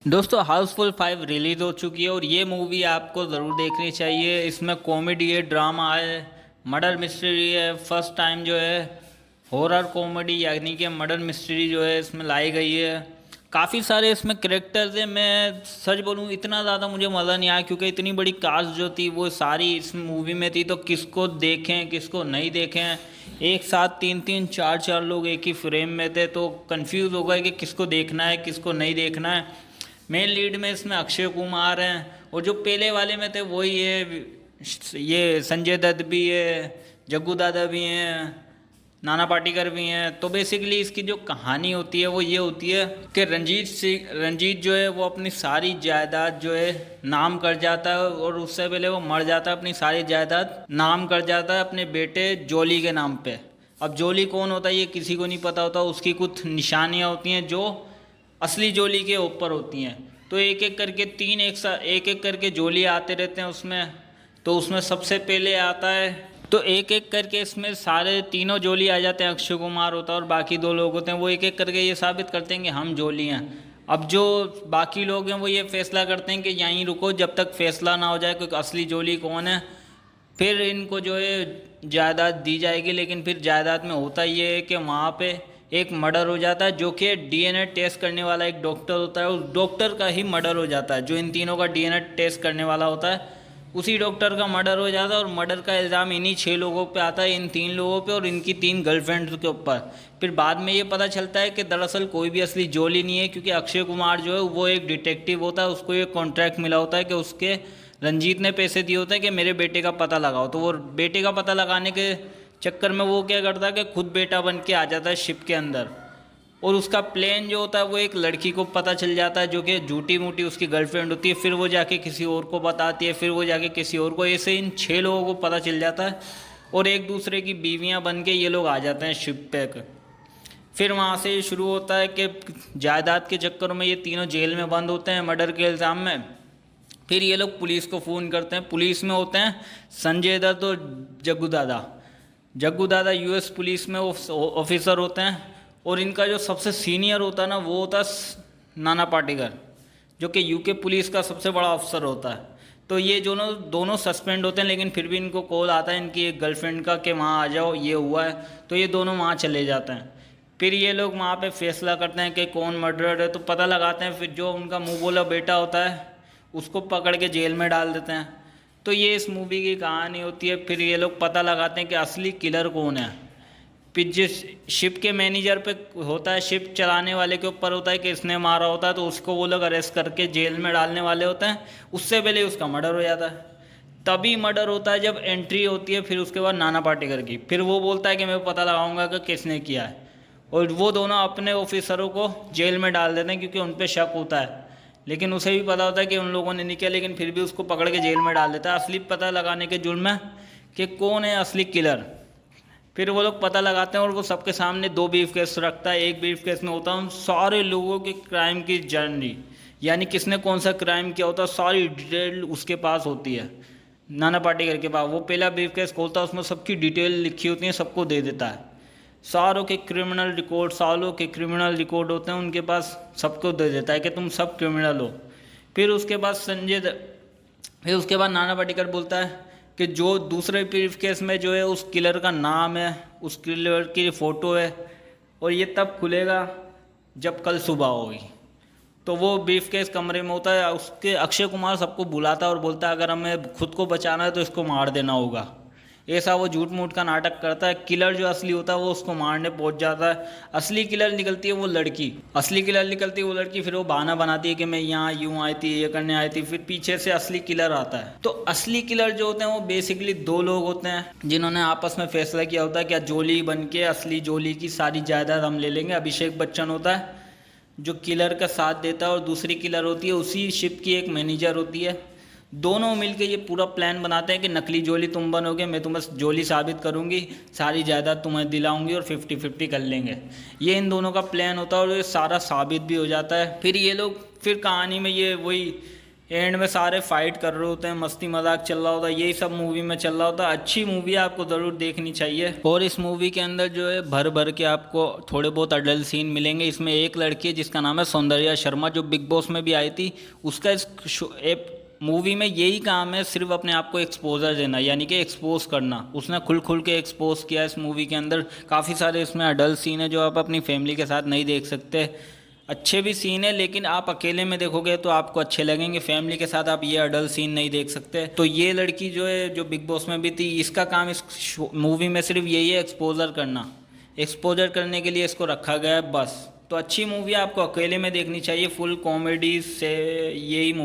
दोस्तों हाउसफुल 5 रिलीज़ हो चुकी है और ये मूवी आपको ज़रूर देखनी चाहिए। इसमें कॉमेडी है, ड्रामा है, मर्डर मिस्ट्री है। फर्स्ट टाइम जो है हॉरर कॉमेडी यानी कि मर्डर मिस्ट्री जो है इसमें लाई गई है। काफ़ी सारे इसमें करेक्टर्स हैं। मैं सच बोलूँ इतना ज़्यादा मुझे मज़ा नहीं आया क्योंकि इतनी बड़ी कास्ट जो थी वो सारी इस मूवी में थी, तो किसको देखें किसको नहीं देखें। एक साथ तीन तीन चार चार लोग एक ही फ्रेम में थे, तो कंफ्यूज हो गए कि किसको देखना है किसको नहीं देखना है। मेन लीड में इसमें अक्षय कुमार हैं और जो पहले वाले में थे वही है, ये संजय दत्त भी है, जग्गू दादा भी हैं, नाना पाटेकर भी हैं। तो बेसिकली इसकी जो कहानी होती है वो ये होती है कि रंजीत जो है वो अपनी सारी जायदाद जो है नाम कर जाता है और उससे पहले वो मर जाता है अपनी सारी जायदाद नाम कर जाता है अपने बेटे जोली के नाम पे। अब जोली कौन होता है ये किसी को नहीं पता होता। उसकी कुछ निशानियाँ होती हैं जो असली जोली के ऊपर होती हैं। तो एक एक करके एक एक करके जोली आते रहते हैं उसमें। तो उसमें सबसे पहले आता है, तो एक एक करके इसमें सारे तीनों जोली आ जाते हैं। अक्षय कुमार होता है और बाकी दो लोग होते हैं, वो एक एक करके ये साबित करते हैं कि हम जोली हैं। अब जो बाकी लोग हैं वो ये फैसला करते हैं कि यहीं रुको जब तक फैसला ना हो जाए कि असली जोली कौन है, फिर इनको जो है जायदाद दी जाएगी। लेकिन फिर जायदाद में होता ये है कि वहाँ पे एक मर्डर हो जाता है, जो कि डीएनए टेस्ट करने वाला एक डॉक्टर होता है। उस डॉक्टर का ही मर्डर हो जाता है, जो इन तीनों का डीएनए टेस्ट करने वाला होता है उसी डॉक्टर का मर्डर हो जाता है। और मर्डर का इल्ज़ाम इन्हीं 6 लोगों पे आता है, इन 3 लोगों पे और इनकी 3 गर्लफ्रेंड्स के ऊपर। फिर बाद में ये पता चलता है कि दरअसल कोई भी असली जोली नहीं है, क्योंकि अक्षय कुमार जो है वो एक डिटेक्टिव होता है। उसको एक कॉन्ट्रैक्ट मिला होता है कि उसके रंजीत ने पैसे दिए होते हैं कि मेरे बेटे का पता लगाओ। तो वो बेटे का पता लगाने के चक्कर में वो क्या करता है कि खुद बेटा बन के आ जाता है शिप के अंदर। और उसका प्लान जो होता है वो एक लड़की को पता चल जाता है जो कि झूठी मूठी उसकी गर्लफ्रेंड होती है। फिर वो जाके किसी और को बताती है, फिर वो जाके किसी और को। ऐसे इन 6 लोगों को पता चल जाता है और एक दूसरे की बीवियां बन के ये लोग आ जाते हैं शिप पे। फिर वहाँ से शुरू होता है कि जायदाद के चक्कर में ये तीनों जेल में बंद होते हैं मर्डर के इल्ज़ाम में। फिर ये लोग पुलिस को फ़ोन करते हैं। पुलिस में होते हैं संजय दत्त और जग्गू दादा यूएस पुलिस में ऑफिसर होते हैं। और इनका जो सबसे सीनियर होता है ना वो होता है नाना पाटेकर, जो कि यूके पुलिस का सबसे बड़ा अफसर होता है। तो ये दोनों सस्पेंड होते हैं, लेकिन फिर भी इनको कॉल आता है इनकी एक गर्लफ्रेंड का कि वहाँ आ जाओ ये हुआ है। तो ये दोनों वहाँ चले जाते हैं। फिर ये लोग वहाँ पे फैसला करते हैं कि कौन मर्डरर है, तो पता लगाते हैं। फिर जो उनका मुँह बोला बेटा होता है उसको पकड़ के जेल में डाल देते हैं। तो ये इस मूवी की कहानी होती है। फिर ये लोग पता लगाते हैं कि असली किलर कौन है। फिर जिस शिप के मैनेजर पे होता है, शिप चलाने वाले के ऊपर होता है कि इसने मारा होता है, तो उसको वो लोग अरेस्ट करके जेल में डालने वाले होते हैं। उससे पहले उसका मर्डर हो जाता है। तभी मर्डर होता है जब एंट्री होती है फिर उसके बाद नाना पाटेकर की। फिर वो बोलता है कि मैं पता लगाऊंगा कि किसने किया है। और वो दोनों अपने ऑफिसरों को जेल में डाल देते हैं क्योंकि उन पर शक होता है। लेकिन उसे भी पता होता है कि उन लोगों ने नहीं किया, लेकिन फिर भी उसको पकड़ के जेल में डाल देता है असली पता लगाने के जुर्म में कि कौन है असली किलर। फिर वो लोग पता लगाते हैं और वो सबके सामने 2 ब्रीफ केस रखता है। एक ब्रीफ केस में होता है उन सारे लोगों के क्राइम की जर्नी, यानी किसने कौन सा क्राइम किया होता है सारी डिटेल उसके पास होती है, नाना पाटेकर के पास। वो पहला ब्रीफ केस खोलता है, उसमें सबकी डिटेल लिखी होती है, सबको दे देता है। सारों के क्रिमिनल रिकॉर्ड, सालों के क्रिमिनल रिकॉर्ड होते हैं उनके पास, सबको दे देता है कि तुम सब क्रिमिनल हो। फिर उसके बाद नाना पाटेकर बोलता है कि जो दूसरे ब्रीफ केस में जो है उस किलर का नाम है, उस किलर की फ़ोटो है, और ये तब खुलेगा जब कल सुबह होगी। तो वो ब्रीफ केस कमरे में होता है। उसके अक्षय कुमार सबको बुलाता है और बोलता है अगर हमें खुद को बचाना है तो इसको मार देना होगा। ऐसा वो झूठ मूठ का नाटक करता है। किलर जो असली होता है वो उसको मारने पहुंच जाता है। असली किलर निकलती है वो लड़की, फिर वो बहाना बनाती है कि मैं यहाँ यूँ आई थी, ये करने आई थी। फिर पीछे से असली किलर आता है। तो असली किलर जो होते हैं वो बेसिकली 2 लोग होते हैं जिन्होंने आपस में फैसला किया होता है कि जोली बन के असली जोली की सारी जायदाद हम ले लेंगे। अभिषेक बच्चन होता है जो किलर का साथ देता है और दूसरी किलर होती है उसी शिप की एक मैनेजर होती है। दोनों मिलके ये पूरा प्लान बनाते हैं कि नकली जोली तुम बनोगे, मैं तुम्हें जोली साबित करूंगी, सारी जायदाद तुम्हें दिलाऊंगी और 50-50 कर लेंगे। ये इन दोनों का प्लान होता है और ये सारा साबित भी हो जाता है। फिर ये लोग फिर कहानी में ये वही एंड में सारे फाइट कर रहे होते हैं, मस्ती मजाक चल रहा होता है, यही सब मूवी में चल रहा होता है। अच्छी मूवी है, आपको ज़रूर देखनी चाहिए। और इस मूवी के अंदर जो है भर भर के आपको थोड़े बहुत अडल्ट सीन मिलेंगे। इसमें एक लड़की है जिसका नाम है सौंदर्या शर्मा, जो बिग बॉस में भी आई थी। उसका इस मूवी में यही काम है, सिर्फ अपने आप को एक्सपोजर देना, यानी कि एक्सपोज करना। उसने खुल खुल के एक्सपोज किया इस मूवी के अंदर। काफ़ी सारे इसमें अडल्ट सीन है जो आप अपनी फैमिली के साथ नहीं देख सकते। अच्छे भी सीन है, लेकिन आप अकेले में देखोगे तो आपको अच्छे लगेंगे। फैमिली के साथ आप ये अडल्ट सीन नहीं देख सकते। तो ये लड़की जो है, जो बिग बॉस में भी थी, इसका काम इस मूवी में सिर्फ यही है, एक्सपोजर करना। एक्सपोजर करने के लिए इसको रखा गया है बस। तो अच्छी मूवी आपको अकेले में देखनी चाहिए, फुल कॉमेडी से। यही मूवी